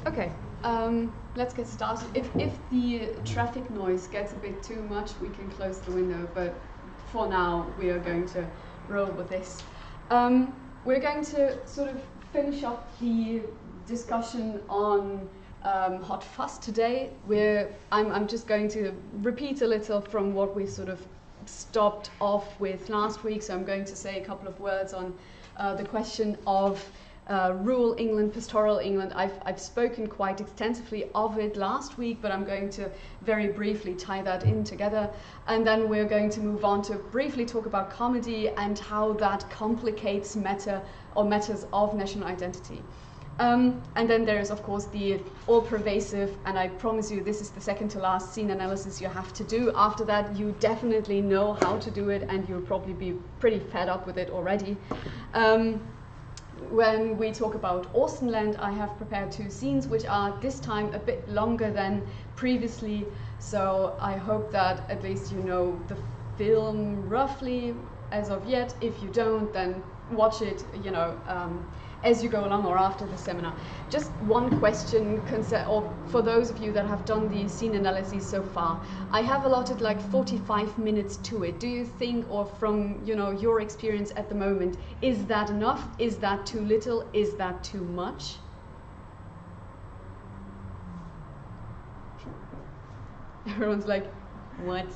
Okay, let's get started. If the traffic noise gets a bit too much, we can close the window, but for now we are going to roll with this. We're going to sort of finish up the discussion on hot fuss today. I'm just going to repeat a little from what we sort of stopped off with last week, so I'm going to say a couple of words on the question of rural England, pastoral England. I've spoken quite extensively of it last week, but I'm going to very briefly tie that in together. And then we're going to move on to briefly talk about comedy and how that complicates matters of national identity. And then there is, of course, the all-pervasive, and I promise you this is the second to last scene analysis you have to do. After that, you definitely know how to do it, and you'll probably be pretty fed up with it already. When we talk about Austenland, I have prepared 2 scenes, which are this time a bit longer than previously. So I hope that at least you know the film roughly as of yet. If you don't, then watch it, as you go along or after the seminar. Just one question, or for those of you that have done the scene analysis so far, I have allotted like 45 minutes to it. Do you think, or from your experience at the moment, is that enough? Is that too little? Is that too much? Everyone's like, what?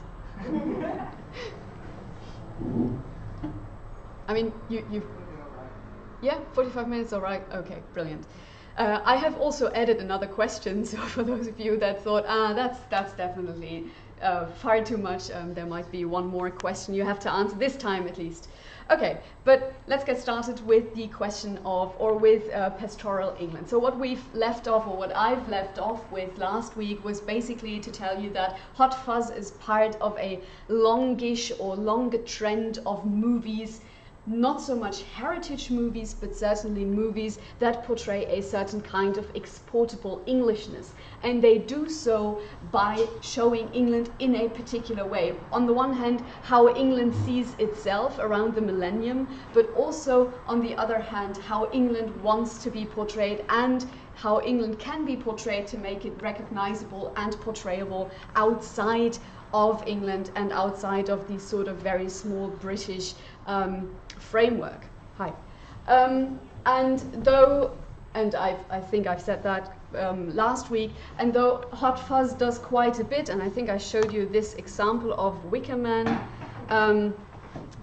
I mean, yeah, 45 minutes, all right. Okay, brilliant. I have also added another question, so for those of you that thought, that's definitely far too much, there might be one more question you have to answer this time at least. Okay, but let's get started with the question of, or with pastoral England. So what we've left off, or what I've left off with last week, was basically to tell you that hot fuzz is part of a longish or longer trend of movies, not so much heritage movies, but certainly movies that portray a certain kind of exportable Englishness. And they do so by showing England in a particular way. On the one hand, how England sees itself around the millennium, but also, on the other hand, how England wants to be portrayed and how England can be portrayed to make it recognizable and portrayable outside of England and outside of the sort of very small British framework. Hi. And I think I've said that last week, and though Hot Fuzz does quite a bit, and I think I showed you this example of Wicker Man,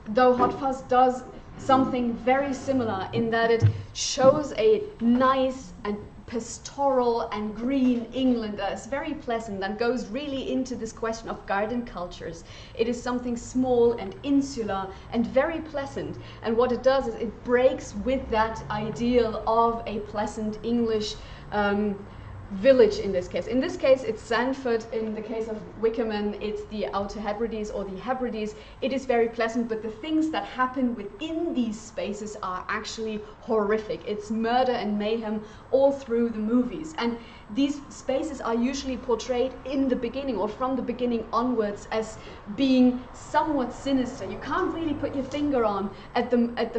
though Hot Fuzz does something very similar in that it shows a nice and pastoral and green England that is very pleasant and goes really into this question of garden cultures. It is something small and insular and very pleasant, and what it does is it breaks with that ideal of a pleasant English village in this case. In this case, it's Sandford. In the case of Wickerman, it's the Outer Hebrides or the Hebrides. It is very pleasant, but the things that happen within these spaces are actually horrific. It's murder and mayhem all through the movies. And these spaces are usually portrayed in the beginning or from the beginning onwards as being somewhat sinister. You can't really put your finger on at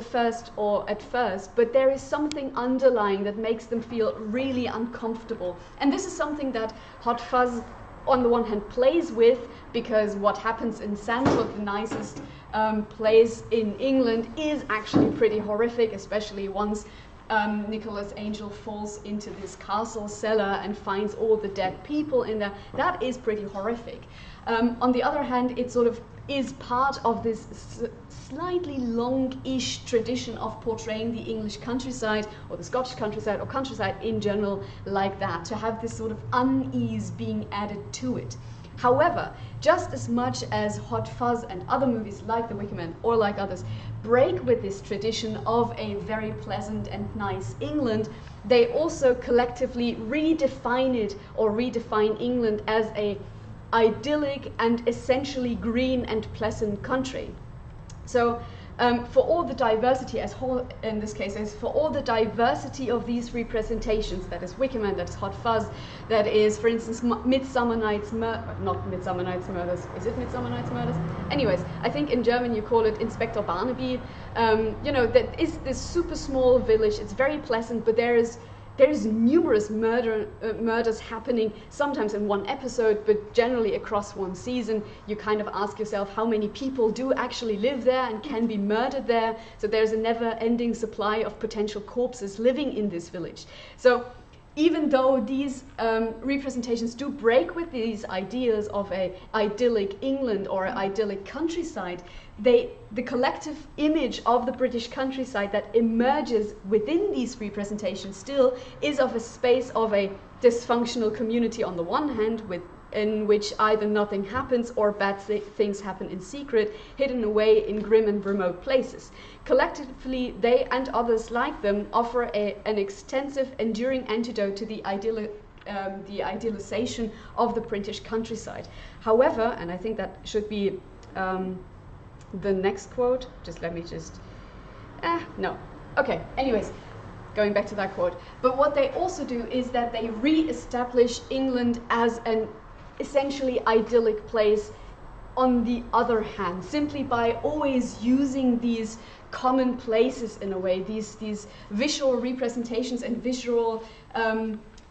first, but there is something underlying that makes them feel really uncomfortable. And this is something that Hot Fuzz on the one hand plays with, because what happens in Sandford, the nicest place in England, is actually pretty horrific, especially once Nicholas Angel falls into this castle cellar and finds all the dead people in there. That is pretty horrific. On the other hand, it sort of is part of this slightly long-ish tradition of portraying the English countryside or the Scottish countryside or countryside in general like that, to have this sort of unease being added to it. However, just as much as Hot Fuzz and other movies like The Wicker Man or like others break with this tradition of a very pleasant and nice England, they also collectively redefine it or redefine England as a idyllic and essentially green and pleasant country. So for all the diversity, as whole in this case, is for all the diversity of these representations, that is Wicker Man, that is Hot Fuzz, that is, for instance, Midsummer Night's not Midsummer Night's Murders, is it Midsummer Night's Murders? Anyways, I think in German you call it Inspector Barnaby. That is this super small village. It's very pleasant, but there is there's numerous murders happening, sometimes in one episode, but generally across one season. You kind of ask yourself how many people do actually live there and can be murdered there. So there's a never-ending supply of potential corpses living in this village. So even though these representations do break with these ideas of a idyllic England or an idyllic countryside, the collective image of the British countryside that emerges within these representations still is of a space of a dysfunctional community on the one hand, in which either nothing happens or bad things happen in secret, hidden away in grim and remote places. Collectively, they and others like them offer an extensive, enduring antidote to the idealization of the British countryside. However, and I think that should be the next quote, anyways, going back to that quote. But what they also do is that they re-establish England as an essentially idyllic place on the other hand, simply by always using these common places in a way, these visual representations and visual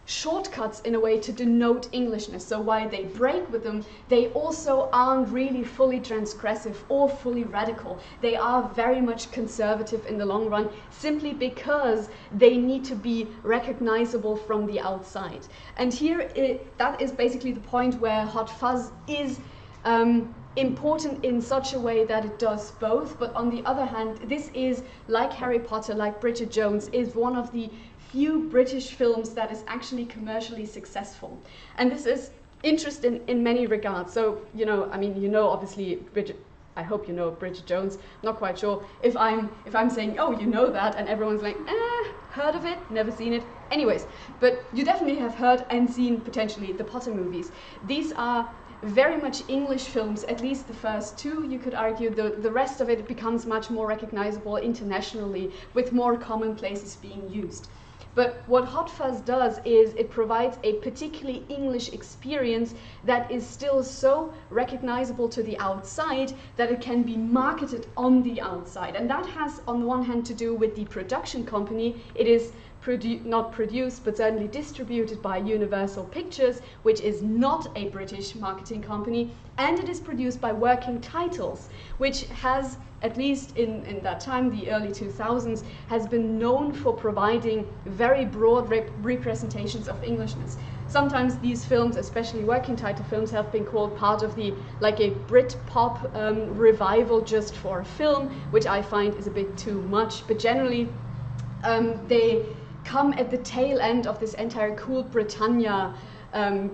shortcuts in a way to denote Englishness. So while they break with them, they also aren't really fully transgressive or fully radical. They are very much conservative in the long run, simply because they need to be recognizable from the outside. And here, that is basically the point where Hot Fuzz is important in such a way that it does both. But on the other hand, this is, like Harry Potter, like Bridget Jones, is one of the few British films that is actually commercially successful. And this is interesting in many regards. So, obviously, I hope you know Bridget Jones. Not quite sure if I'm saying, oh, you know that, and everyone's like, heard of it, never seen it. Anyways, but you definitely have heard and seen potentially the Potter movies. These are very much English films, at least the first two, you could argue. The rest of it becomes much more recognizable internationally, with more commonplaces being used. But what Hot Fuzz does is it provides a particularly English experience that is still so recognizable to the outside that it can be marketed on the outside. And that has, on the one hand, to do with the production company. It is not produced, but certainly distributed by Universal Pictures, which is not a British marketing company. And it is produced by Working Titles, which has, at least in that time, the early 2000s, has been known for providing very broad representations of Englishness. Sometimes these films, especially Working Title films, have been called part of a Brit-pop revival just for a film, which I find is a bit too much. But generally, they come at the tail end of this entire Cool Britannia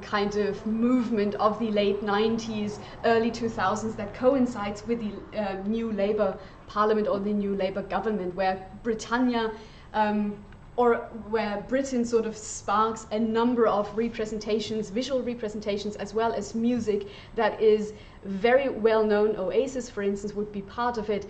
kind of movement of the late 90s, early 2000s that coincides with the new Labour Parliament or the new Labour government, where Britannia or where Britain sort of sparks a number of representations, visual representations, as well as music that is very well known. Oasis, for instance, would be part of it.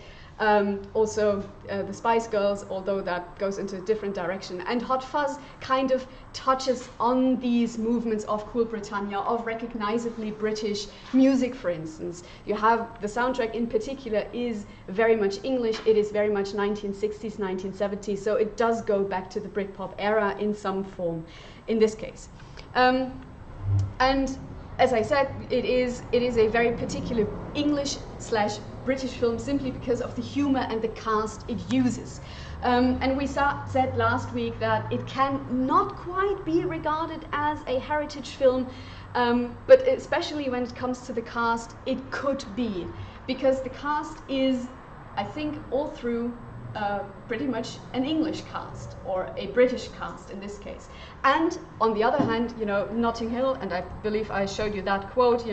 Also the Spice Girls, although that goes into a different direction. And Hot Fuzz kind of touches on these movements of Cool Britannia, of recognizably British music, for instance. You have the soundtrack in particular is very much English. It is very much 1960s, 1970s, so it does go back to the Britpop era in some form in this case. And as I said, it is a very particular English/British film, simply because of the humor and the cast it uses. And we said last week that it can not quite be regarded as a heritage film, but especially when it comes to the cast, it could be, because the cast is, I think, all through pretty much an English cast, or a British cast in this case. And on the other hand, Notting Hill, and I believe I showed you that quote,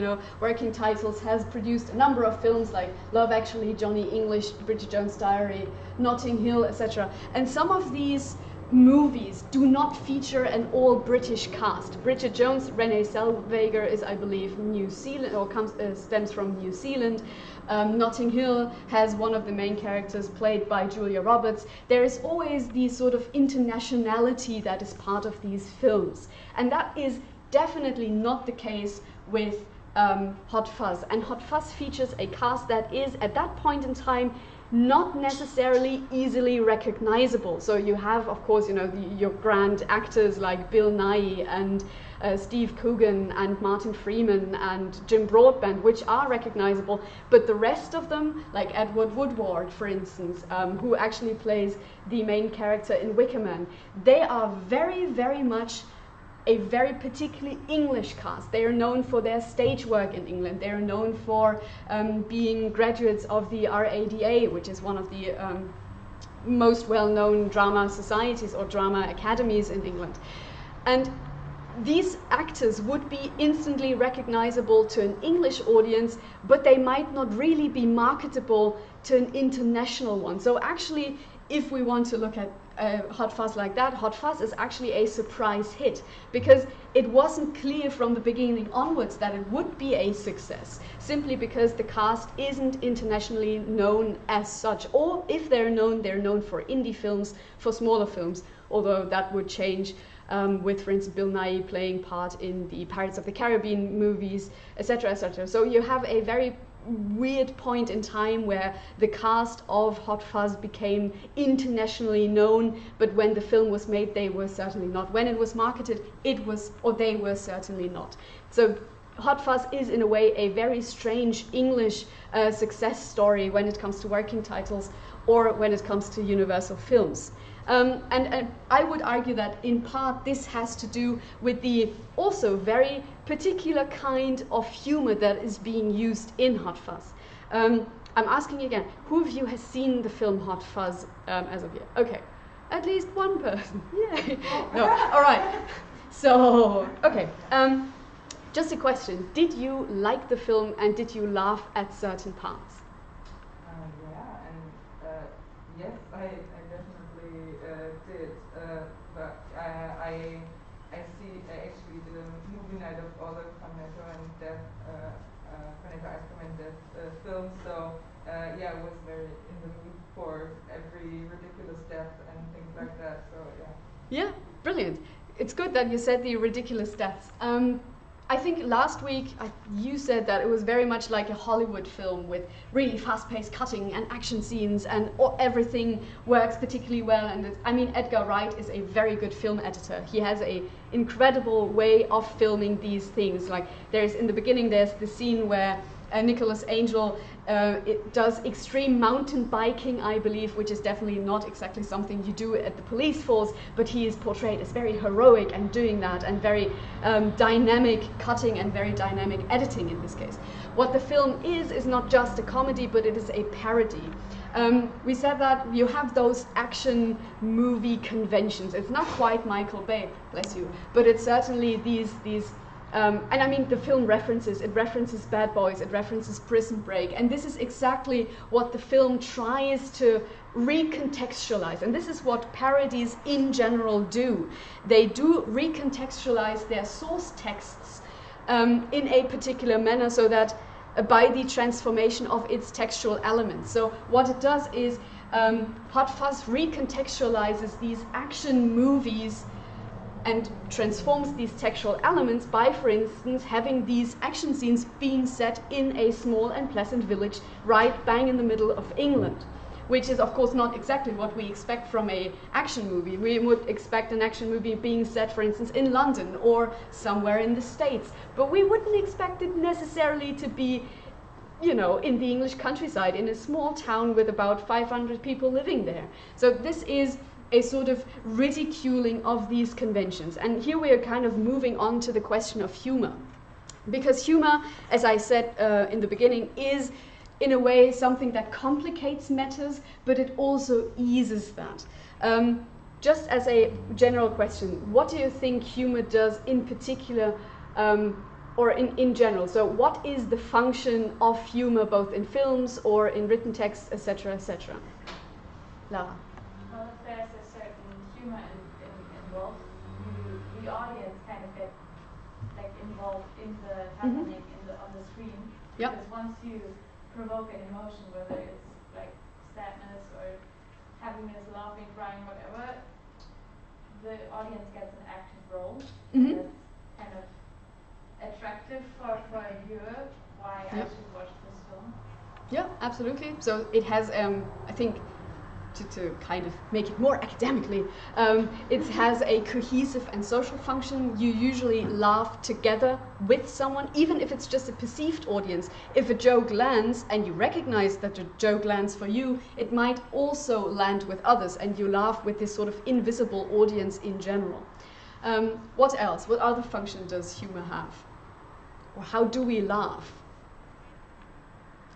Working Titles has produced a number of films like Love Actually, Johnny English, Bridget Jones' Diary, Notting Hill, etc. And some of these movies do not feature an all-British cast. Bridget Jones, Renee Zellweger is, I believe, New Zealand, or stems from New Zealand. Notting Hill has one of the main characters played by Julia Roberts. There is always this sort of internationality that is part of these films. And that is definitely not the case with Hot Fuzz. And Hot Fuzz features a cast that is, at that point in time, not necessarily easily recognizable. So you have, of course, you know, your grand actors like Bill Nighy and Steve Coogan and Martin Freeman and Jim Broadbent, which are recognizable, but the rest of them, like Edward Woodward, for instance, who actually plays the main character in Wicker Man, they are very, very much a very particularly English cast. They are known for their stage work in England. They are known for being graduates of the RADA, which is one of the most well-known drama societies or drama academies in England. And these actors would be instantly recognizable to an English audience, but they might not really be marketable to an international one. So actually, if we want to look at Hot Fuzz like that, Hot Fuzz is actually a surprise hit, because it wasn't clear from the beginning onwards that it would be a success, simply because the cast isn't internationally known as such, or if they're known for indie films, for smaller films, although that would change with, for instance, Bill Nighy playing part in the Pirates of the Caribbean movies, etc., etc. So you have a very weird point in time where the cast of Hot Fuzz became internationally known, but when the film was made, they were certainly not. When it was marketed, it was, or they were certainly not. So Hot Fuzz is, in a way, a very strange English success story when it comes to working titles or when it comes to Universal Films. And I would argue that in part this has to do with the also very particular kind of humor that is being used in Hot Fuzz. I'm asking again, who of you has seen the film Hot Fuzz as of yet? Okay, at least one person. Yay! No, all right. So, okay. Just a question: did you like the film and did you laugh at certain parts? Yeah, and yes, I definitely did. But I see actually the movie night of all the Cornetto and Death, Cornetto Iceberg and Death films. So yeah, I was very in the mood for every ridiculous death and things like that. So yeah. Yeah, brilliant. It's good that you said the ridiculous deaths. I think last week you said that it was very much like a Hollywood film with really fast-paced cutting and action scenes, and everything works particularly well. And I mean, Edgar Wright is a very good film editor. He has an incredible way of filming these things. Like in the beginning, there's the scene where Nicholas Angel it does extreme mountain biking, I believe, which is definitely not exactly something you do at the police force, but he is portrayed as very heroic and doing that, and very dynamic cutting and very dynamic editing in this case. What the film is not just a comedy, but it is a parody. We said that you have those action movie conventions. It's not quite Michael Bay, bless you, but it's certainly these and I mean, the film references Bad Boys, it references Prison Break, and this is exactly what the film tries to recontextualize. And this is what parodies in general do. They do recontextualize their source texts in a particular manner, so that by the transformation of its textual elements. So what it does is Hot Fuzz recontextualizes these action movies and transforms these textual elements by, for instance, having these action scenes being set in a small and pleasant village right bang in the middle of England, which is, of course, not exactly what we expect from an action movie. We would expect an action movie being set, for instance, in London or somewhere in the States, but we wouldn't expect it necessarily to be, you know, in the English countryside, in a small town with about 500 people living there. So this is a sort of ridiculing of these conventions. And here we are kind of moving on to the question of humor. Because humor, as I said in the beginning, is in a way something that complicates matters, but it also eases that. Just as a general question, what do you think humor does in particular, or in general? So what is the function of humor both in films or in written text, etc., etc.? Lara. Well, if there's a certain humor involved, the audience kind of get like involved in the happening on the screen. Yep. Because once you provoke an emotion, whether it's like sadness or happiness, laughing, crying, whatever, the audience gets an active role. That's kind of attractive for a viewer. Why I should watch this film. Yeah, absolutely. So it has, I think, to kind of make it more academically, it has a cohesive and social function. You usually laugh together with someone, even if it's just a perceived audience. If a joke lands and you recognize that the joke lands for you, it might also land with others, and you laugh with this sort of invisible audience in general. What else? What other function does humor have? Or how do we laugh?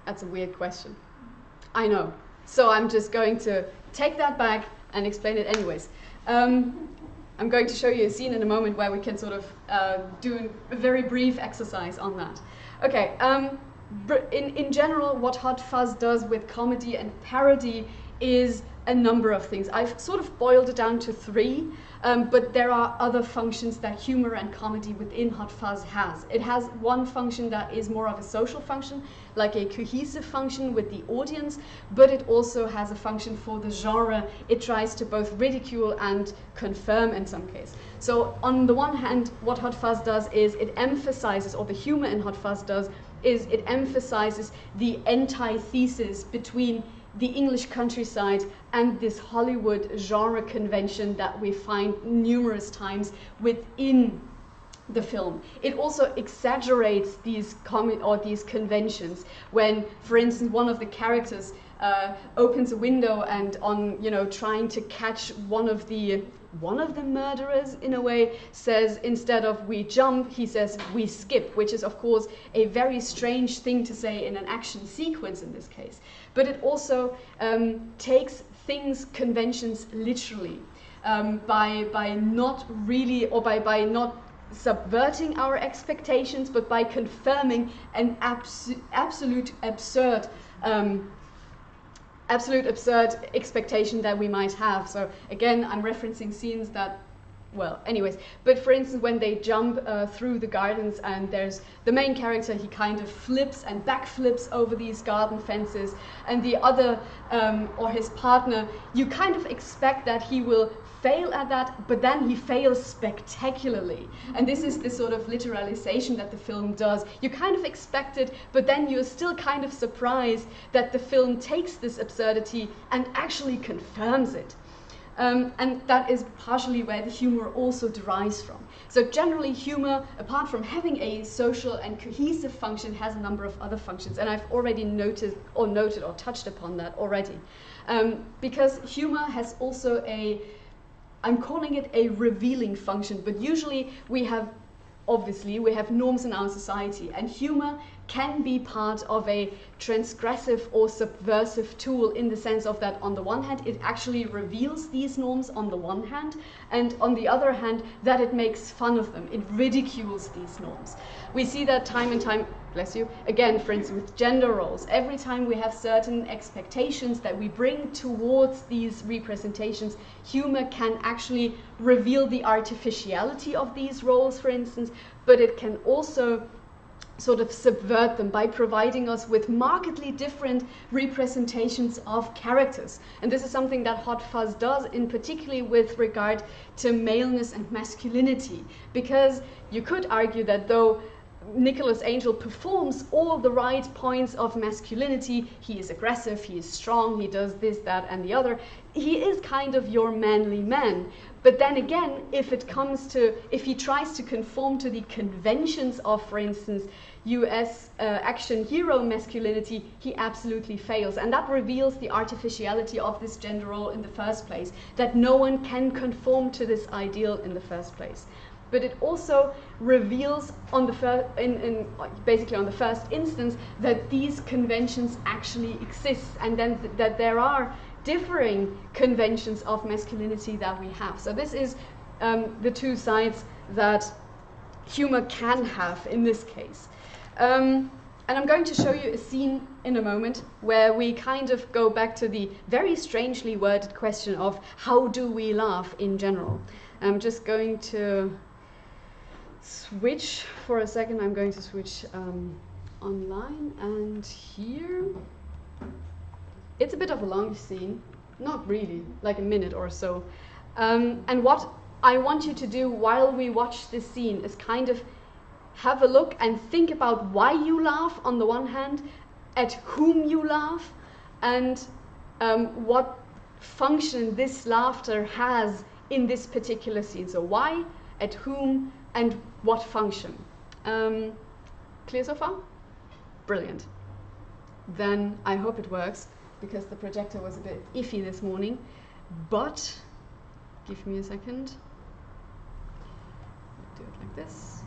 That's a weird question. I know. So I'm just going to take that back and explain it anyways. I'm going to show you a scene in a moment where we can sort of do a very brief exercise on that. Okay, in general, what Hot Fuzz does with comedy and parody is a number of things. I've sort of boiled it down to 3, but there are other functions that humor and comedy within Hot Fuzz has. It has one function that is more of a social function, like a cohesive function with the audience, but it also has a function for the genre. It tries to both ridicule and confirm in some case. So on the one hand, what Hot Fuzz does is it emphasizes, or the humor in Hot Fuzz does, is it emphasizes the antithesis between the English countryside and this Hollywood genre convention that we find numerous times within the film. It also exaggerates these these conventions when, for instance, one of the characters opens a window and trying to catch one of the murderers, in a way, says, instead of "we jump," he says "we skip," which is of course a very strange thing to say in an action sequence in this case. But it also takes conventions literally, by not really, or by not subverting our expectations, but by confirming an absolute absurd expectation that we might have. So again, I'm referencing scenes that, well, anyways, but for instance, when they jump through the gardens and there's the main character, he kind of flips and backflips over these garden fences, and the other, or his partner, you kind of expect that he will fail at that, but then he fails spectacularly. And this is the sort of literalization that the film does. You kind of expect it, but then you're still kind of surprised that the film takes this absurdity and actually confirms it. And that is partially where the humor also derives from. So generally, humor, apart from having a social and cohesive function, has a number of other functions, and I've already noted or touched upon that already. Because humor has also I'm calling it a revealing function, but usually we have norms in our society, and humor can be part of a transgressive or subversive tool, in the sense of that, on the one hand, it actually reveals these norms on the one hand, and on the other hand, that it makes fun of them, it ridicules these norms. We see that time and time, bless you, again, for instance, with gender roles. Every time we have certain expectations that we bring towards these representations, humor can actually reveal the artificiality of these roles, for instance, but it can also sort of subvert them by providing us with markedly different representations of characters. And this is something that Hot Fuzz does, in particularly with regard to maleness and masculinity, because you could argue that though Nicholas Angel performs all the right points of masculinity, he is aggressive, he is strong, he does this, that, and the other, he is kind of your manly man. But then again, if he tries to conform to the conventions of, for instance, US action hero masculinity, he absolutely fails. And that reveals the artificiality of this gender role in the first place, that no one can conform to this ideal in the first place. But it also reveals basically on the first instance that these conventions actually exist, and then that there are differing conventions of masculinity that we have. So this is the two sides that humor can have in this case. And I'm going to show you a scene in a moment where we kind of go back to the very strangely worded question of how do we laugh in general. I'm just going to switch for a second. I'm going to switch online, and here it's a bit of a long scene, not really, like a minute or so. And what I want you to do while we watch this scene is kind of have a look and think about why you laugh on the one hand, at whom you laugh and what function this laughter has in this particular scene. So why, at whom, and what function. Clear so far? Brilliant. Then I hope it works, because the projector was a bit iffy this morning. But, give me a second. Do it like this.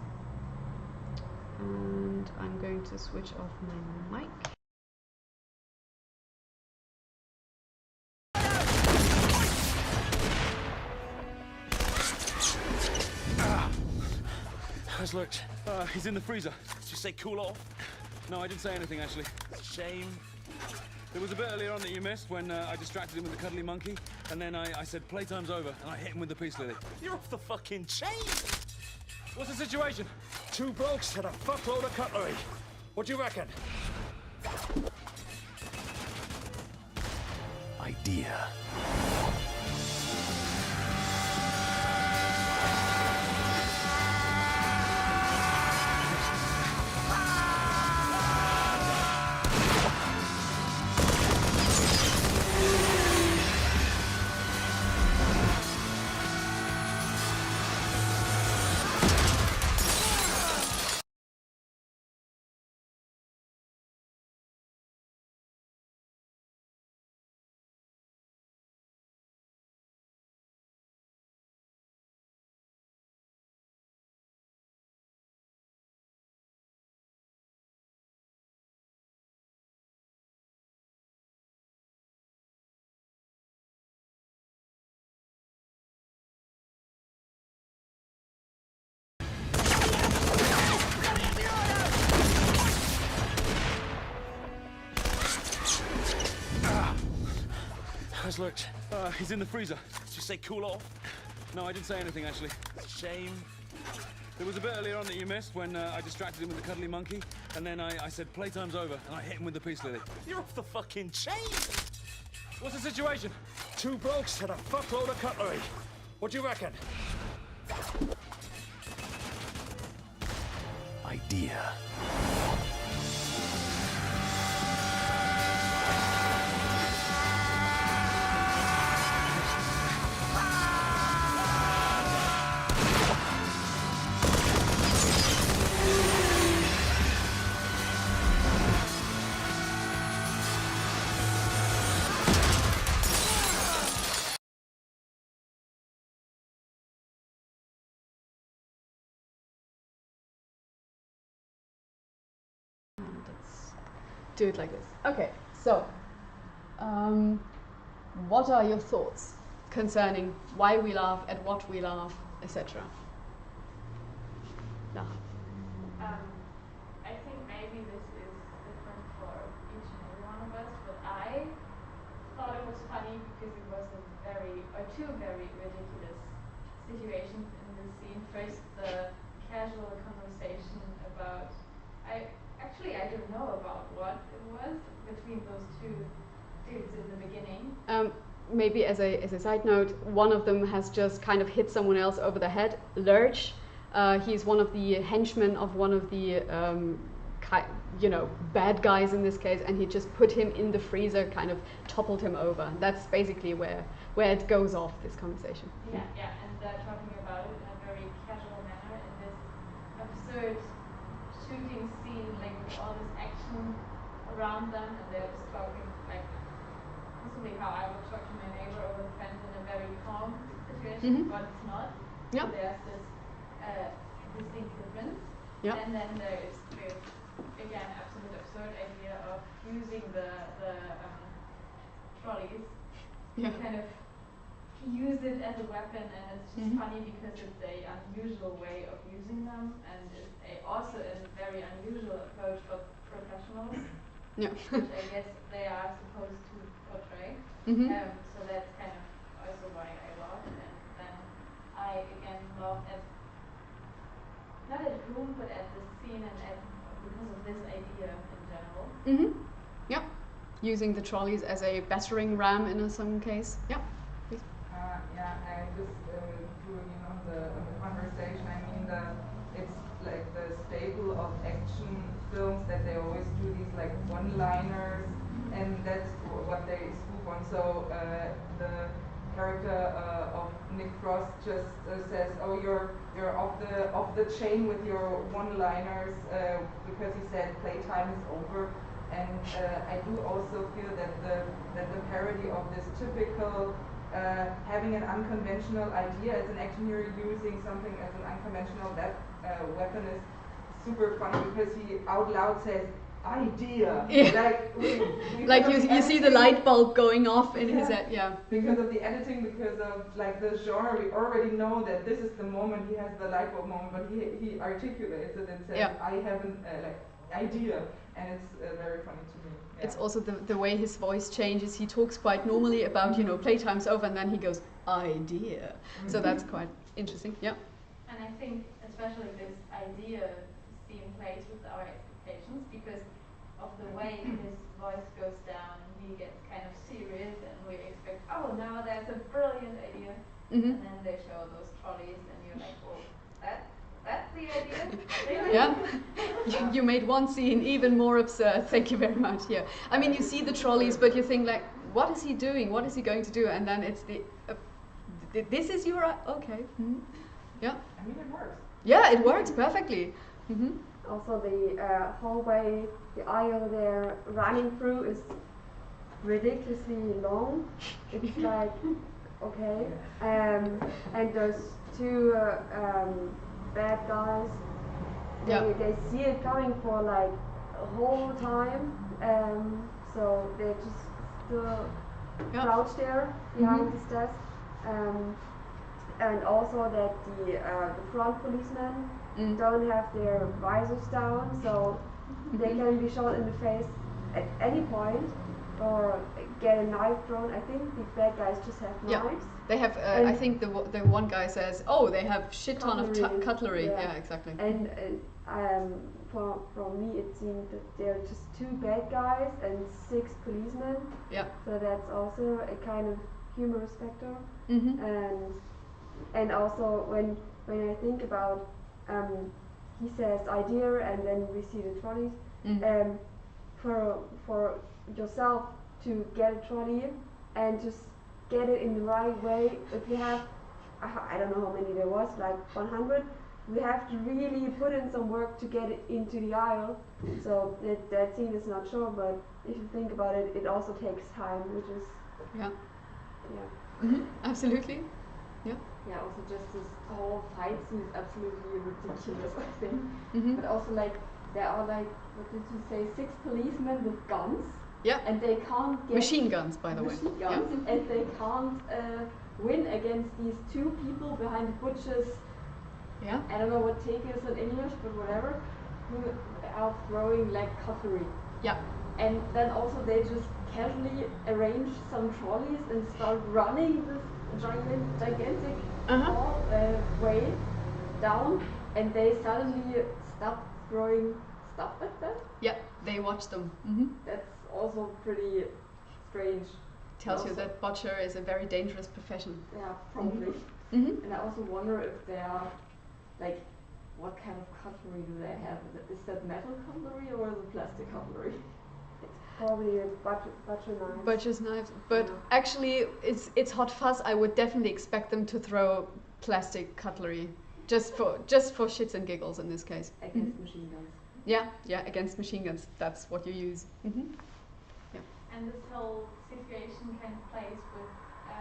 And I'm going to switch off my mic. How's Lurch? He's in the freezer. Did you say cool off? No, I didn't say anything, actually. Shame. There was a bit earlier on that you missed when I distracted him with the cuddly monkey, and then I said playtime's over, and I hit him with the peace lily. You're off the fucking chain! What's the situation? Two blokes and a fuckload of cutlery. What do you reckon? Idea. How's Lurch? He's in the freezer. Did you say cool off? No, I didn't say anything, actually. Shame. There was a bit earlier on that you missed when I distracted him with the cuddly monkey, and then I said playtime's over, and I hit him with the peace lily. You're off the fucking chain! What's the situation? Two blokes and a fuckload of cutlery. What do you reckon? Idea. Let's do it like this. Okay, so what are your thoughts concerning why we laugh, at what we laugh, etc.? Yeah. I think maybe this is different for each and every one of us, but I thought it was funny because it was two very ridiculous situations in this scene. First, the casual conversation about I don't know about what it was between those two dudes in the beginning. Maybe as a side note, one of them has just kind of hit someone else over the head. Lurch, he's one of the henchmen of one of the bad guys in this case, and he just put him in the freezer, kind of toppled him over. That's basically where it goes off, this conversation. Yeah, and they're talking about it in a very casual manner in this absurd shooting scene, like with all this action around them, and they're just talking like possibly how I would talk to my neighbor over the fence in a very calm situation, but it's not. Yeah. So there's this distinct difference. Yeah. And then there's again absolute absurd idea of using the trolleys to kind of use it as a weapon, and it's just funny because it's a unusual way of using them, and it's also a very unusual approach for professionals, Yeah. which I guess they are supposed to portray. So that's kind of also why I laughed, and then I again laughed at not at whom, but at the scene and because of this idea in general. Yeah. Using the trolleys as a battering ram in some case. Yeah. I just the conversation. I mean, it's like the stable of action films that they always do these like one-liners, and that's what they spoof on. So the character of Nick Frost just says, "Oh, you're off the chain with your one-liners," because he said playtime is over. And I do also feel that the parody of this typical having an unconventional idea as an action hero, using something as an unconventional weapon is super funny, because he out loud says idea. Yeah. Like you see the light bulb going off in his head. Yeah. Because of the editing, because of like the genre, we already know that this is the moment he has the light bulb moment, but he articulates it and says, I have an idea, and it's very funny to me. Yeah. It's also the way his voice changes. He talks quite normally about, playtime's over, and then he goes, idea. So that's quite interesting. Yeah. And I think especially this idea scene plays with our expectations, because of the way his voice goes down. He gets kind of serious, and we expect, oh, now there's a brilliant idea. And then they show those trolleys, and you're like, oh, that's the idea? Really? Yeah. You made one scene even more absurd. Thank you very much. Yeah. I mean, you see the trolleys, but you think like, what is he doing? What is he going to do? And then it's this is your okay. Yeah. I mean, it works. Yeah, it works perfectly. Also, the hallway, the aisle they're running through is ridiculously long. It's like, okay. And there's two bad guys. They see it coming for like a whole time. So they just still crouch there behind this desk. And also that the front policemen don't have their visors down, so they can be shot in the face at any point or get a knife thrown. I think the bad guys just have knives. They have. I think the one guy says, "Oh, they have shit ton of cutlery." Yeah, exactly. And for me, it seemed that they're just two bad guys and 6 policemen. Yeah. So that's also a kind of humorous factor. And also when I think about he says idea, and then we see the trolleys. For yourself to get a trolley and just get it in the right way, if you have, I don't know how many there was, like 100, we have to really put in some work to get it into the aisle. So that scene is not sure, but if you think about it, it also takes time, which is absolutely. Yeah. Yeah, also just this whole fight scene is absolutely ridiculous, I think. But also like there are like, what did you say, 6 policemen with guns. Yeah. And they can't get machine guns, by the way. Machine guns, and they can't win against these 2 people behind the butchers. Yeah. I don't know what take is in English, but whatever. Who are throwing like cutlery. Yeah. And then also they just casually arrange some trolleys and start running this gigantic way down, and they suddenly stop throwing stuff at them. Yeah, they watch them. That's also pretty strange. Tells you that butcher is a very dangerous profession. Yeah, probably. And I also wonder if they are like, what kind of cutlery do they have? Is that metal cutlery or is it plastic cutlery? Probably a butcher knife. Butcher's knives, but actually, it's Hot Fuzz. I would definitely expect them to throw plastic cutlery, just for shits and giggles in this case. Against machine guns. Yeah, against machine guns. That's what you use. Yeah. And this whole situation kind of plays with I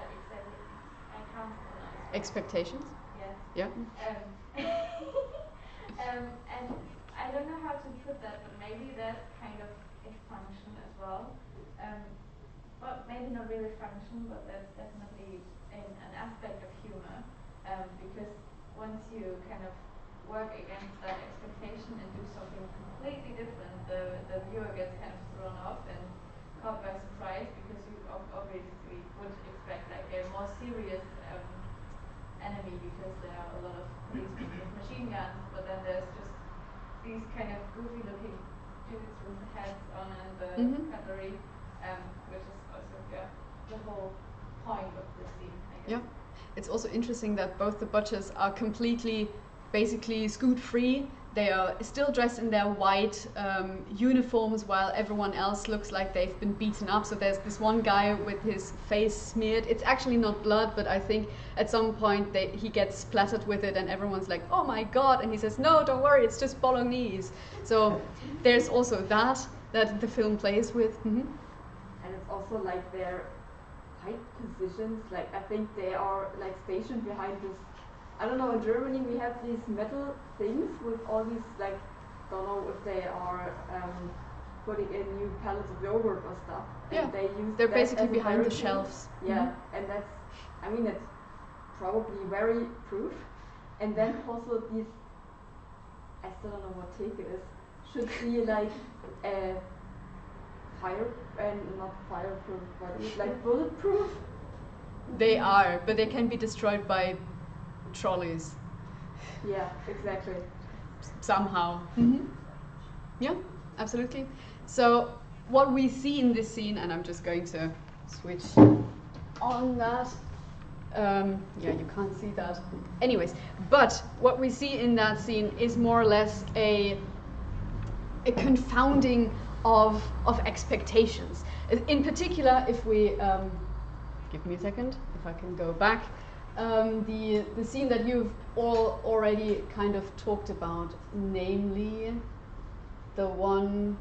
can't pronounce. Expectations. Yes. Yeah. And I don't know how to put that, but maybe that's kind of a function as well. Well, maybe not really function, but that's definitely an aspect of humor. Because once you kind of work against that expectation and do something completely different, the viewer gets kind of thrown off and caught by surprise, because you obviously would expect like a more serious enemy, because there are a lot of policemen with machine guns, but then there's just these kind of goofy looking dudes with the hats on and the cutlery, which is also the whole point of the scene, I guess. Yeah. It's also interesting that both the butchers are completely, basically scoot free, they are still dressed in their white uniforms while everyone else looks like they've been beaten up. So there's this one guy with his face smeared. It's actually not blood, but I think at some point he gets splattered with it and everyone's like, oh my god, and he says, no, don't worry, it's just bolognese. So there's also that the film plays with. Mm-hmm. And it's also like their fight positions, like I think they are like stationed behind this, I don't know, in Germany we have these metal things with all these, like, don't know if they are putting in new pallets of yogurt or stuff. Yeah, and they're basically behind the shelves. Yeah, mm-hmm. and that's, I mean, it's probably very proof. And then also these, I still don't know what take it is, should be like fire, and not fireproof, but like bulletproof. They are, but they can be destroyed by trolleys. Yeah, exactly. Somehow. Mm-hmm. Yeah, absolutely. So what we see in this scene, and I'm just going to switch on that. Yeah, you can't see that. Anyways, but what we see in that scene is more or less a confounding of expectations. In particular, if we give me a second, if I can go back. The scene that you've all already kind of talked about, namely the one,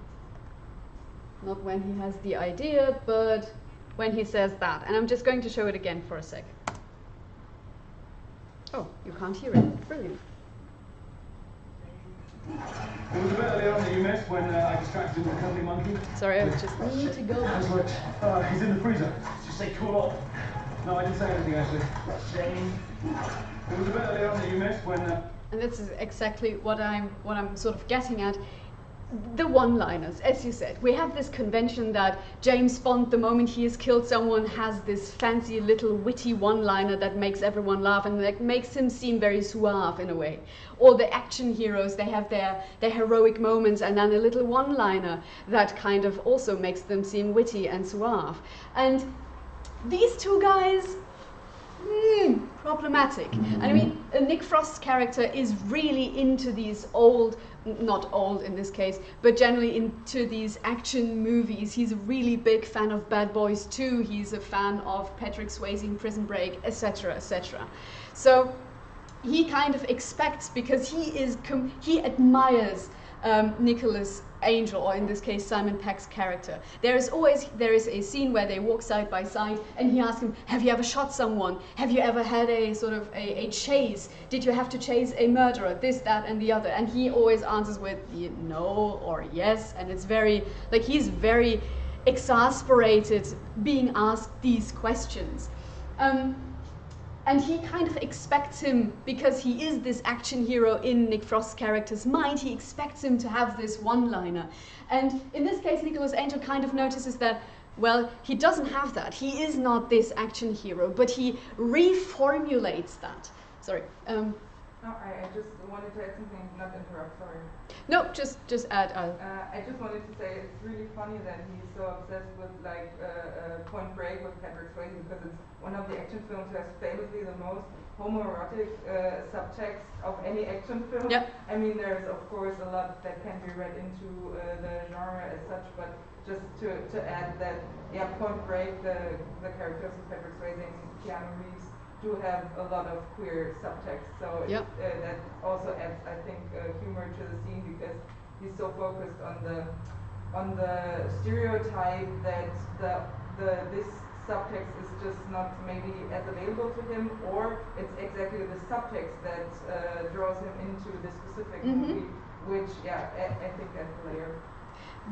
not when he has the idea, but when he says that. And I'm just going to show it again for a sec. Oh, you can't hear it. Brilliant. There was a bit earlier on that you missed when I distracted him with the cuddly monkey. Sorry, I just need to go. He's in the freezer. Just say cool off. No, I didn't say anything actually. Shame. There was a bit earlier on that you missed when. And this is exactly what I'm sort of getting at. The one-liners, as you said. We have this convention that James Bond, the moment he has killed someone, has this fancy little witty one-liner that makes everyone laugh and that makes him seem very suave in a way. Or the action heroes, they have their heroic moments and then a little one-liner that kind of also makes them seem witty and suave. And these two guys, problematic. And I mean, Nick Frost's character is really into these old, not old in this case, but generally into these action movies. He's a really big fan of Bad Boys 2. He's a fan of Patrick Swayze in Prison Break, etc., etc. So he kind of expects, because he admires Nicholas Angel, or in this case Simon Pegg's character. There is a scene where they walk side by side and he asks him, have you ever shot someone? Have you ever had a sort of a chase? Did you have to chase a murderer? This, that and the other. And he always answers with no or yes, and it's very, like, he's very exasperated being asked these questions. And he kind of expects him, because he is this action hero in Nick Frost's character's mind, he expects him to have this one-liner. And in this case, Nicholas Angel kind of notices that, well, he doesn't have that. He is not this action hero, but he reformulates that. Sorry. No, I just wanted to add something, not interrupt, sorry. No, just add. I just wanted to say it's really funny that he's so obsessed with like Point Break with Patrick Swayze, because it's one of the action films that has famously the most homoerotic subtext of any action film. Yep. I mean, there's of course a lot that can be read into the genre as such, but just to add that, yeah, Point Break, the characters of Patrick Swayze and Keanu Reeves do have a lot of queer subtext, so yep. That also adds, I think, humor to the scene, because he's so focused on the stereotype that this subtext is just not maybe as available to him, or it's exactly the subtext that draws him into this specific movie, which, yeah, I think adds a layer.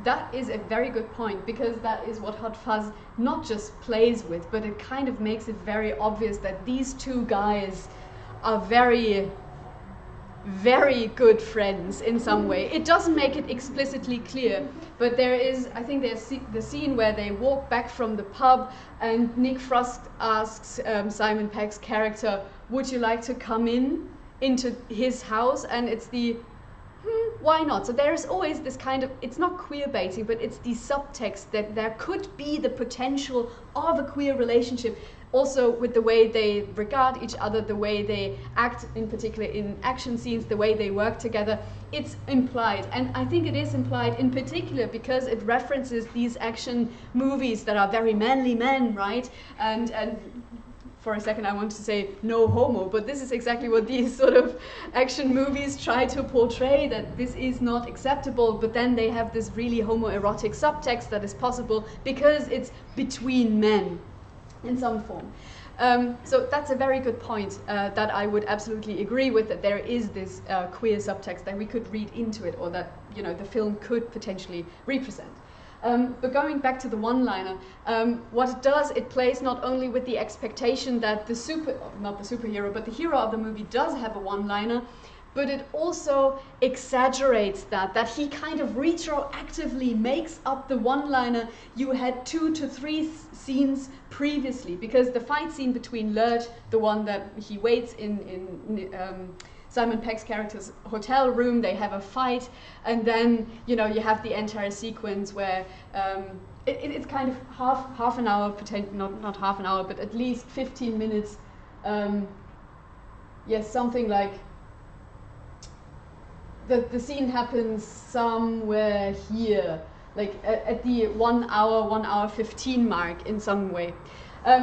That is a very good point, because that is what Hot Fuzz not just plays with, but it kind of makes it very obvious that these two guys are very, very good friends in some way. It doesn't make it explicitly clear, but there is, I think there's the scene where they walk back from the pub and Nick Frost asks Simon Pegg's character, would you like to come into his house? And it's the why not? So there is always this kind of, it's not queer baiting, but it's the subtext that there could be the potential of a queer relationship also with the way they regard each other, the way they act, in particular in action scenes, the way they work together, it's implied. And I think it is implied in particular because it references these action movies that are very manly men, right? And for a second I want to say no homo, but this is exactly what these sort of action movies try to portray, that this is not acceptable, but then they have this really homoerotic subtext that is possible because it's between men in some form. So that's a very good point that I would absolutely agree with, that there is this queer subtext that we could read into it, or that, you know, the film could potentially represent. But going back to the one-liner, what it does, it plays not only with the expectation that not the superhero, but the hero of the movie does have a one-liner, but it also exaggerates that he kind of retroactively makes up the one-liner you had 2 to 3 scenes previously, because the fight scene between Lurch, the one that he waits in Simon Pegg's character's hotel room, they have a fight, and then, you know, you have the entire sequence where it's kind of half an hour, not half an hour, but at least 15 minutes. Yes, something like the scene happens somewhere here, like at the 1 hour 15 mark in some way.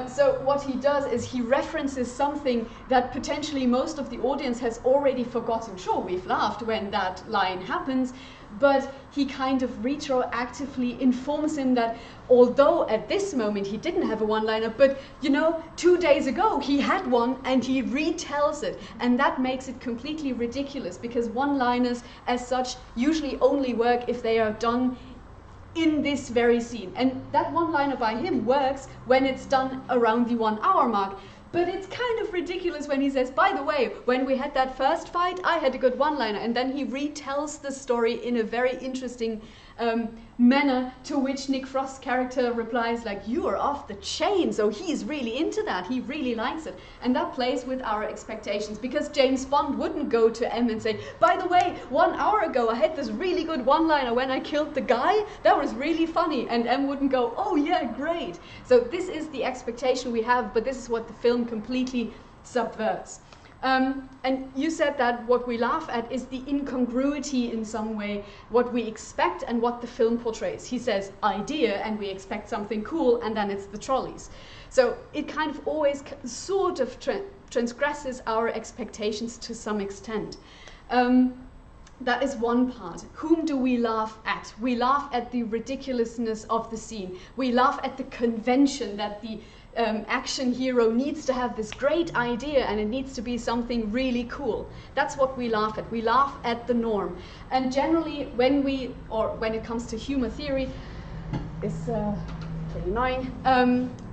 So what he does is he references something that potentially most of the audience has already forgotten. Sure, we've laughed when that line happens, but he kind of retroactively informs him that although at this moment he didn't have a one-liner, but, you know, 2 days ago he had one, and he retells it. And that makes it completely ridiculous, because one-liners as such usually only work if they are done in this very scene. And that one-liner by him works when it's done around the 1 hour mark. But it's kind of ridiculous when he says, by the way, when we had that first fight, I had a good one-liner. And then he retells the story in a very interesting manner, to which Nick Frost's character replies like, you are off the chain. So he's really into that. He really likes it. And that plays with our expectations, because James Bond wouldn't go to M and say, by the way, 1 hour ago I had this really good one-liner when I killed the guy. That was really funny. And M wouldn't go, oh yeah, great. So this is the expectation we have, but this is what the film completely subverts. And you said that what we laugh at is the incongruity in some way, what we expect and what the film portrays. He says idea, and we expect something cool, and then it's the trolleys. So it kind of always sort of transgresses our expectations to some extent. That is one part. Whom do we laugh at? We laugh at the ridiculousness of the scene. We laugh at the convention that the action hero needs to have this great idea, and it needs to be something really cool. That's what we laugh at. We laugh at the norm. And generally, when it comes to humor theory, it's pretty annoying.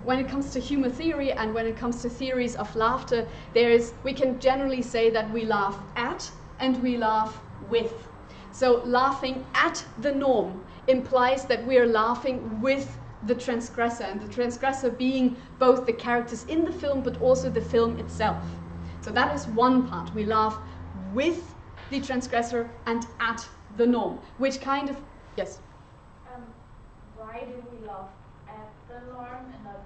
When it comes to humor theory and when it comes to theories of laughter, we can generally say that we laugh at and we laugh with. So laughing at the norm implies that we are laughing with the transgressor, and the transgressor being both the characters in the film but also the film itself. So that is one part. We laugh with the transgressor and at the norm, which kind of, yes? Why do we laugh at the norm and not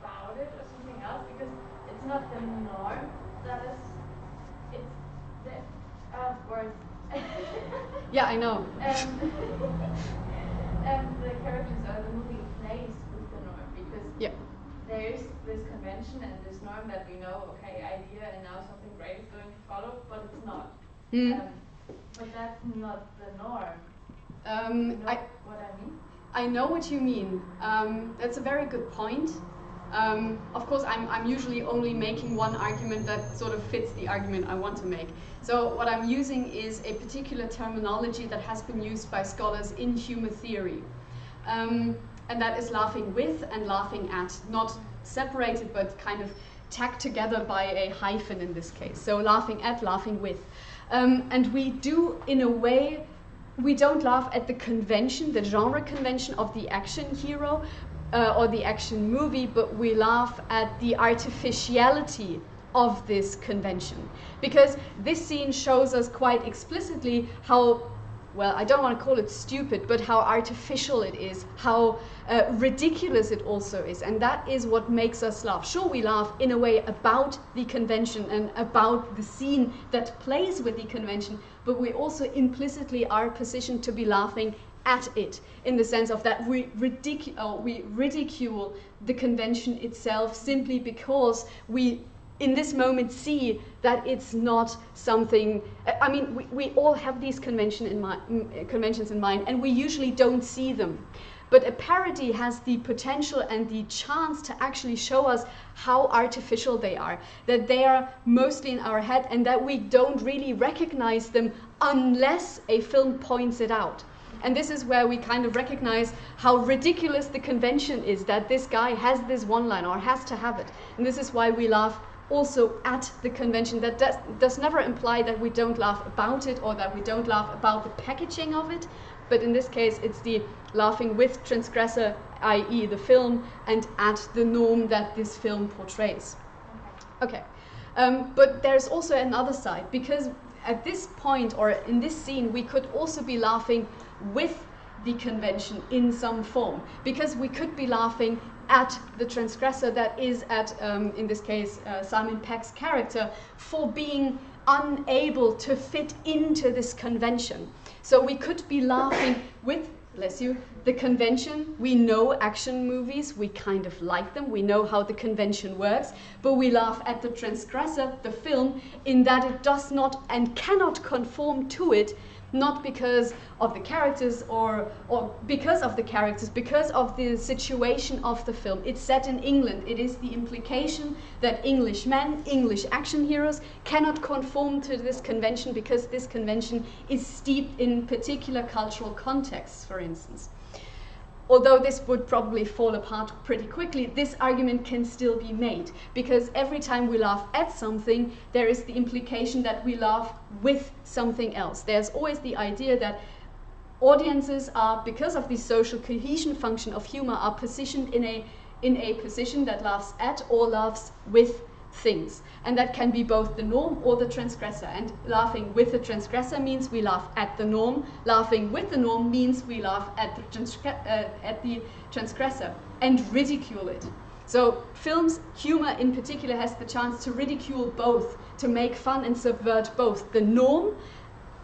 about it or something else? Because it's not the norm that is, it's the words. Yeah, I know. The characters or the movie plays with the norm, because there's this convention and this norm that we know, okay, idea, and now something great is going to follow, but it's not. But that's not the norm. You know what I mean? I know what you mean. That's a very good point. Of course, I'm usually only making one argument that sort of fits the argument I want to make. So what I'm using is a particular terminology that has been used by scholars in humor theory. And that is laughing with and laughing at, not separated but kind of tacked together by a hyphen in this case. So laughing at, laughing with. And we do, in a way, we don't laugh at the convention, the genre convention of the action hero, or the action movie, but we laugh at the artificiality of this convention. Because this scene shows us quite explicitly how well, I don't want to call it stupid, but how artificial it is, how ridiculous it also is. And that is what makes us laugh. Sure, we laugh in a way about the convention and about the scene that plays with the convention, but we also implicitly are positioned to be laughing at it, in the sense of that we ridicule the convention itself simply because we in this moment see that it's not something, I mean, we all have these conventions in mind, and we usually don't see them. But a parody has the potential and the chance to actually show us how artificial they are, that they are mostly in our head and that we don't really recognize them unless a film points it out. And this is where we kind of recognize how ridiculous the convention is, that this guy has this one line or has to have it. And this is why we laugh also at the convention. That does never imply that we don't laugh about it or that we don't laugh about the packaging of it. But in this case, it's the laughing with transgressor, i.e. the film, and at the norm that this film portrays. Okay, but there's also another side, because at this point, or in this scene, we could also be laughing with the convention in some form, because we could be laughing at the transgressor, that is at, in this case, Simon Pegg's character, for being unable to fit into this convention. So we could be laughing with, bless you, the convention. We know action movies, we kind of like them, we know how the convention works, but we laugh at the transgressor, the film, in that it does not and cannot conform to it, not because of the characters or because of the characters, because of the situation of the film. It's set in England. It is the implication that English men, English action heroes, cannot conform to this convention because this convention is steeped in particular cultural contexts, for instance. Although this would probably fall apart pretty quickly, this argument can still be made, because every time we laugh at something, there is the implication that we laugh with something else. There's always the idea that audiences are, because of the social cohesion function of humor, are positioned in a position that laughs at or laughs with things. And that can be both the norm or the transgressor. And laughing with the transgressor means we laugh at the norm. Laughing with the norm means we laugh at the transgressor and ridicule it. So films, humor in particular, has the chance to ridicule both, to make fun and subvert both the norm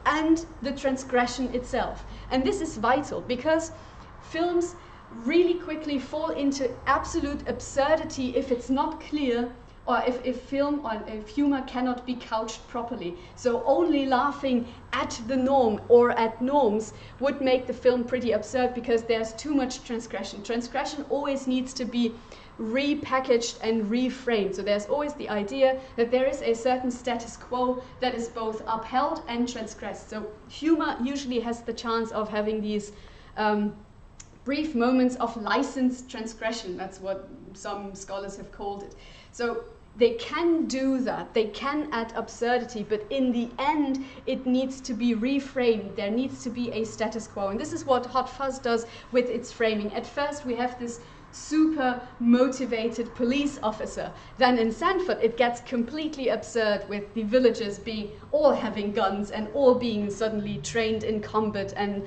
and the transgression itself. And this is vital, because films really quickly fall into absolute absurdity if it's not clear, or if film or if humor cannot be couched properly. So only laughing at the norm or at norms would make the film pretty absurd, because there's too much transgression. Transgression always needs to be repackaged and reframed. So there's always the idea that there is a certain status quo that is both upheld and transgressed. So humor usually has the chance of having these brief moments of licensed transgression. That's what some scholars have called it. So they can do that, they can add absurdity, but in the end it needs to be reframed. There needs to be a status quo, and this is what Hot Fuzz does with its framing. At first we have this super motivated police officer. Then in Sanford it gets completely absurd, with the villagers being all having guns and all being suddenly trained in combat and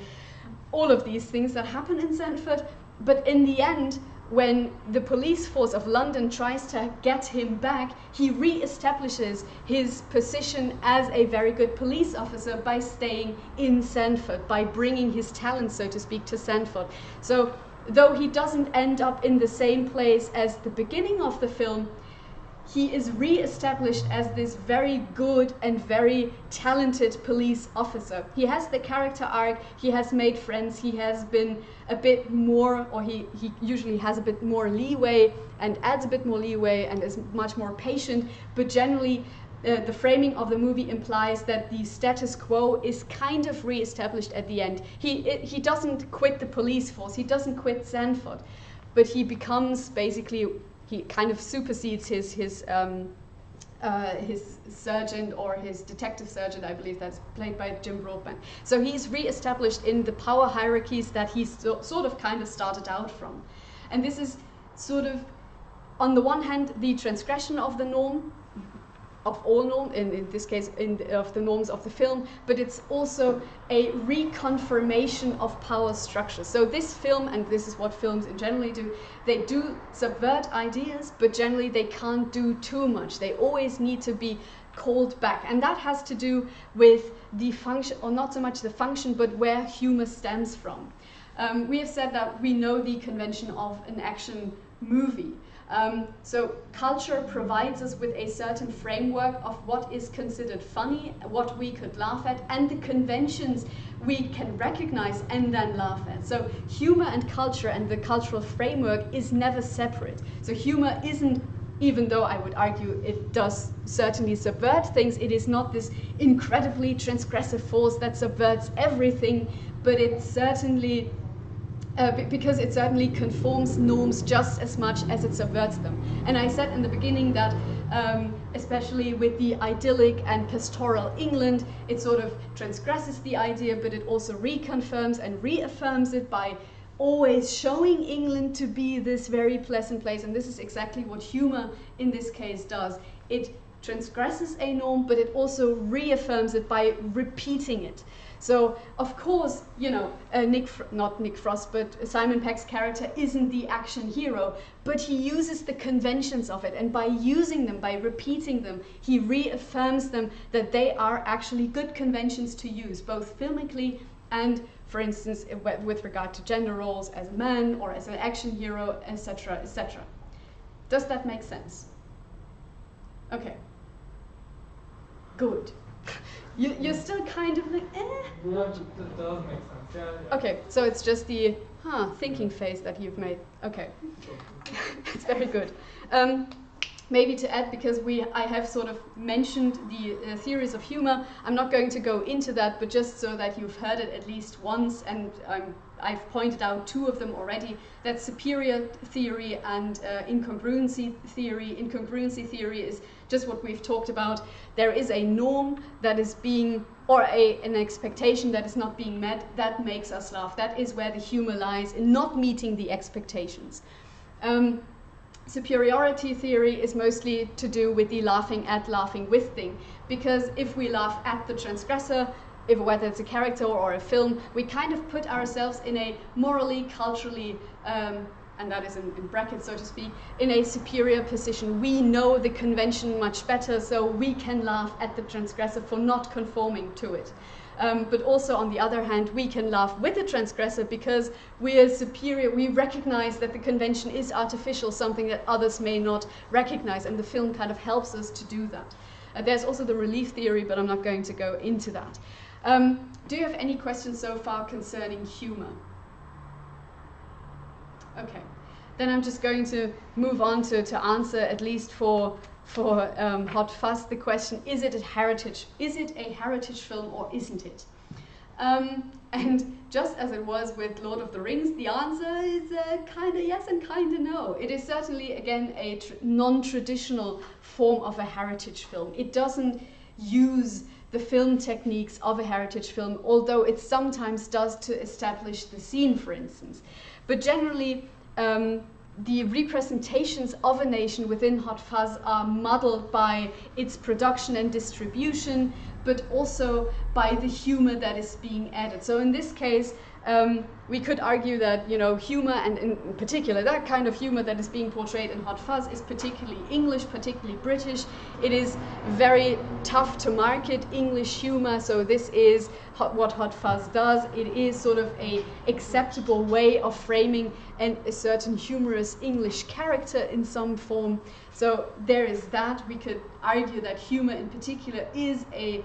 all of these things that happen in Sanford. But in the end, when the police force of London tries to get him back, he re-establishes his position as a very good police officer by staying in Sanford, by bringing his talent, so to speak, to Sanford. So though he doesn't end up in the same place as the beginning of the film, he is re-established as this very good and very talented police officer. He has the character arc, he has made friends, he has been a bit more, or he usually has a bit more leeway and adds a bit more leeway and is much more patient, but generally the framing of the movie implies that the status quo is kind of re-established at the end. He doesn't quit the police force, he doesn't quit Sanford, but he becomes basically, he kind of supersedes his sergeant, or his detective sergeant, I believe, that's played by Jim Broadbent. So he's re-established in the power hierarchies that he sort of kind of started out from. And this is sort of, on the one hand, the transgression of the norm, of all norms, in this case of the norms of the film, but it's also a reconfirmation of power structures. So this film, and this is what films in generally do, they do subvert ideas, but generally they can't do too much. They always need to be called back, and that has to do with the function, or not so much the function, but where humor stems from. We have said that we know the convention of an action movie. So culture provides us with a certain framework of what is considered funny, what we could laugh at, and the conventions we can recognize and then laugh at. So humor and culture and the cultural framework is never separate. So humor isn't, even though I would argue it does certainly subvert things, it is not this incredibly transgressive force that subverts everything, but it certainly because it certainly conforms norms just as much as it subverts them. And I said in the beginning that especially with the idyllic and pastoral England, it sort of transgresses the idea, but it also reconfirms and reaffirms it by always showing England to be this very pleasant place. And this is exactly what humor in this case does. It transgresses a norm, but it also reaffirms it by repeating it. So, of course, you know, not Nick Frost, but Simon Pegg's character isn't the action hero, but he uses the conventions of it, and by using them, by repeating them, he reaffirms them that they are actually good conventions to use, both filmically and, for instance, with regard to gender roles as a man or as an action hero, etc., etc. Does that make sense? Okay. Good. You're still kind of like, eh? No, it does make sense. Yeah. Okay, so it's just the thinking face that you've made. Okay, it's very good. Maybe to add, because I have sort of mentioned the theories of humor, I'm not going to go into that, but just so that you've heard it at least once, and I've pointed out two of them already. That's superior theory and incongruency theory. Incongruency theory is just what we've talked about. There is a norm that is being, or an expectation that is not being met, that makes us laugh. That is where the humor lies, in not meeting the expectations. Superiority theory is mostly to do with the laughing at, laughing with thing, because if we laugh at the transgressor, whether it's a character or a film, we kind of put ourselves in a morally, culturally, and that is in brackets, so to speak, in a superior position. We know the convention much better, so we can laugh at the transgressor for not conforming to it. But also, on the other hand, we can laugh with the transgressor because we are superior. We recognize that the convention is artificial, something that others may not recognize, and the film kind of helps us to do that. There's also the relief theory, but I'm not going to go into that. Do you have any questions so far concerning humor? Okay, then I'm just going to move on to answer, at least for Hot Fuzz, the question: is it a heritage? Is it a heritage film or isn't it? And just as it was with Lord of the Rings, the answer is kind of yes and kind of no. It is certainly, again, a non-traditional form of a heritage film. It doesn't use the film techniques of a heritage film, although it sometimes does to establish the scene, for instance. But generally, the representations of a nation within Hot Fuzz are muddled by its production and distribution, but also by the humor that is being added. So in this case, we could argue that, you know, humor, and in particular that kind of humor that is being portrayed in Hot Fuzz, is particularly English, particularly British. It is very tough to market English humor, so this is what Hot Fuzz does. It is sort of a acceptable way of framing a certain humorous English character in some form. So there is that. We could argue that humor in particular is a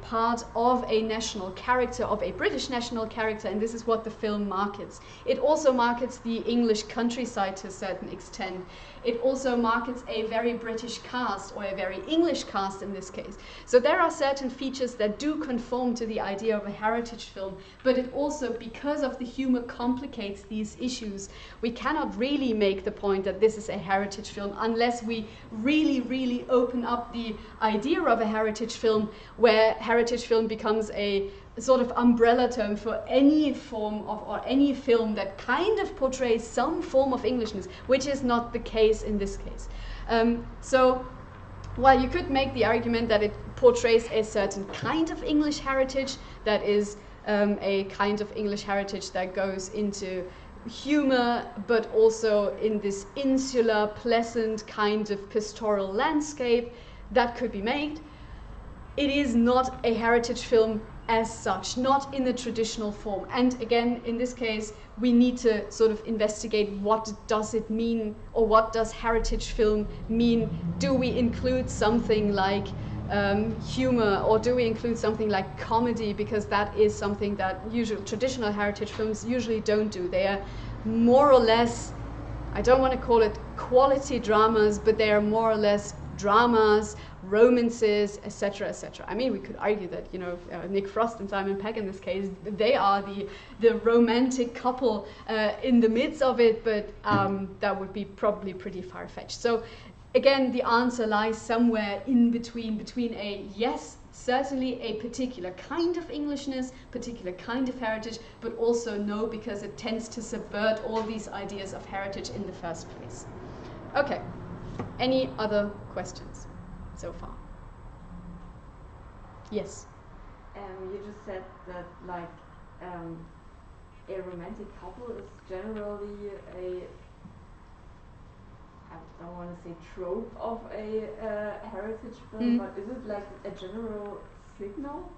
part of a national character, of a British national character, and this is what the film markets. It also markets the English countryside to a certain extent. It also markets a very British cast, or a very English cast in this case. So there are certain features that do conform to the idea of a heritage film, but it also, because of the humor, complicates these issues. We cannot really make the point that this is a heritage film unless we really, really open up the idea of a heritage film, where heritage film becomes a sort of umbrella term for any form of, or any film that kind of portrays some form of Englishness, which is not the case in this case. So While you could make the argument that it portrays a certain kind of English heritage, that is a kind of English heritage that goes into humor, but also in this insular, pleasant kind of pastoral landscape, that could be made. It is not a heritage film as such, not in the traditional form. And again, in this case, we need to sort of investigate what does it mean, or what does heritage film mean? Do we include something like humor, or do we include something like comedy? Because that is something that traditional heritage films usually don't do. They are more or less, I don't want to call it quality dramas, but they are more or less dramas, romances, etc., etc. I mean, we could argue that, you know, Nick Frost and Simon Pegg in this case, they are the romantic couple in the midst of it, but that would be probably pretty far-fetched. So again, the answer lies somewhere in between a yes, certainly a particular kind of Englishness, particular kind of heritage, but also no, because it tends to subvert all these ideas of heritage in the first place. Okay, any other questions so far? Yes? You just said that, like, a romantic couple is generally I don't want to say trope of a heritage film, but is it like a general signal?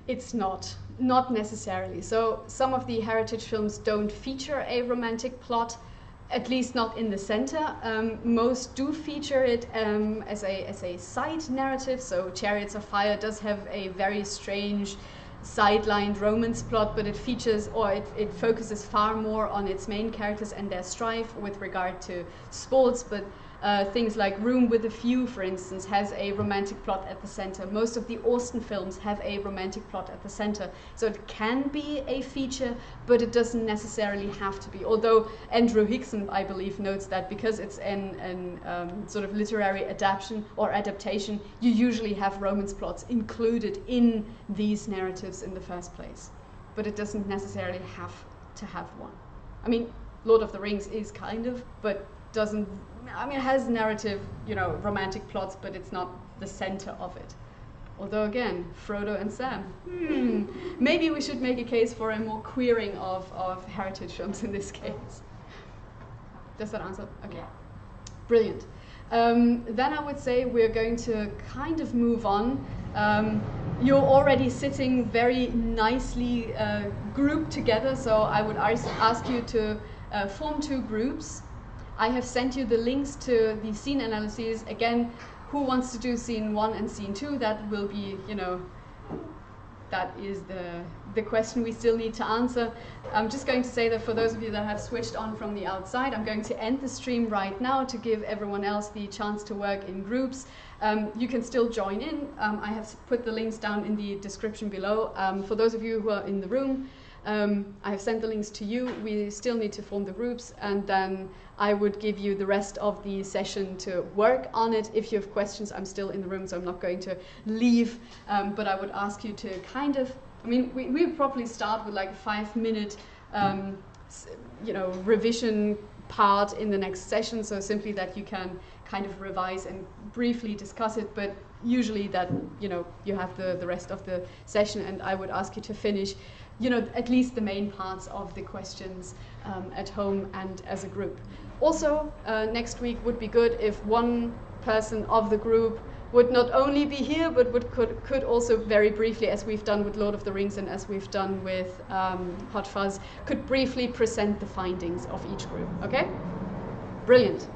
It's not necessarily. So some of the heritage films don't feature a romantic plot, at least not in the center. Most do feature it as a side narrative. So Chariots of Fire does have a very strange sidelined romance plot, but it features, or it focuses far more on its main characters and their strife with regard to sports. But things like Room with a View, for instance, has a romantic plot at the center. Most of the Austen films have a romantic plot at the center. So it can be a feature, but it doesn't necessarily have to be. Although Andrew Hickson, I believe, notes that because it's an sort of literary adaptation, you usually have romance plots included in these narratives in the first place. But it doesn't necessarily have to have one. I mean, Lord of the Rings is kind of, but doesn't, I mean, it has narrative, you know, romantic plots, but it's not the center of it. Although again, Frodo and Sam, maybe we should make a case for a more queering of heritage films in this case. Does that answer? Okay. Yeah. Brilliant. Then I would say we're going to kind of move on. You're already sitting very nicely grouped together, so I would ask you to form two groups. I have sent you the links to the scene analyses. Again, who wants to do scene 1 and scene 2? That will be, you know, that is the question we still need to answer. I'm just going to say that for those of you that have switched on from the outside, I'm going to end the stream right now to give everyone else the chance to work in groups. You can still join in. I have put the links down in the description below. For those of you who are in the room, I have sent the links to you. We still need to form the groups, and then I would give you the rest of the session to work on it. If you have questions, I'm still in the room, so I'm not going to leave, but I would ask you to kind of, I mean, we would probably start with like a 5-minute you know, revision part in the next session, so simply that you can kind of revise and briefly discuss it, but usually that, you know, you have the rest of the session, and I would ask you to finish, you know, at least the main parts of the questions at home and as a group. Also, next week would be good if one person of the group would not only be here, but could also very briefly, as we've done with Lord of the Rings and as we've done with Hot Fuzz, could briefly present the findings of each group, okay? Brilliant.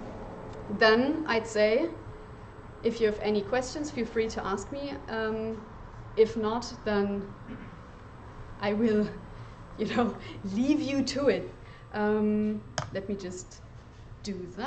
Then I'd say, if you have any questions, feel free to ask me. If not, then I will, you know, leave you to it. Let me just do that.